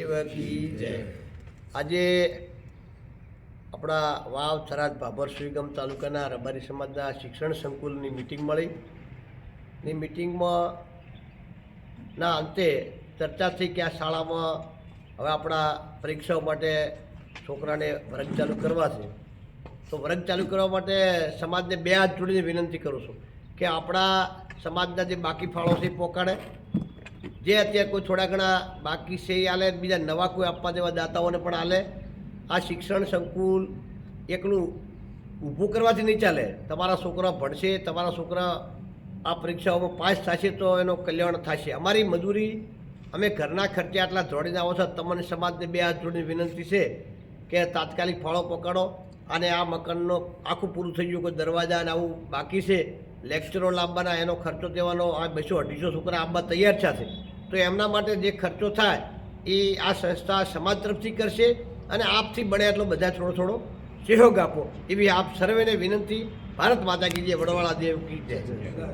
મહાદેવ કી જય। આજે આપણા વાવ થરાદ ભાભર સુઈગામ તાલુકાના રબારી સમાજના શિક્ષણ સંકુલની મિટિંગ મળી। એ મિટિંગમાં ના અંતે ચર્ચા થઈ કે આ શાળામાં હવે આપણા પરીક્ષાઓ માટે છોકરાને વર્ગ ચાલુ કરવા છે, તો વર્ગ ચાલુ કરવા માટે સમાજને બે હાથ જોડીને વિનંતી કરું છું કે આપણા સમાજના જે બાકી ફાળો છે એ પોકાડે, જે અત્યારે કોઈ થોડા ઘણા બાકી છે એ આલે, બીજા નવા કોઈ આપવા જેવા દાતાઓને પણ આલે। આ શિક્ષણ સંકુલ એકલું ઊભું કરવાથી નહીં ચાલે। તમારા છોકરા ભણશે, તમારા છોકરા આ પરીક્ષાઓમાં પાસ થશે તો એનો કલ્યાણ થશે। અમારી મજૂરી, અમે ઘરના ખર્ચે આટલા જોડીને આવો છો, તમને સમાજને બે હાથ જોડીને વિનંતી છે કે તાત્કાલિક ફાળો પકડો। અને આ મકાનનો આખું પૂરું થઈ ગયું, કોઈ દરવાજા અને આવું બાકી છે, લેક્ચરો લાવવાના, એનો ખર્ચો દેવાનો, આ 200-250 છોકરા આવવા તૈયાર છે, તો એમના માટે જે ખર્ચો થાય એ આ સંસ્થા સમાજ તરફથી કરશે અને આપથી બને એટલો બધા થોડો સહયોગ આપો, એવી આપ સર્વેને વિનંતી। ભારત માતા કી જય, વડવાળા દેવ કી જય।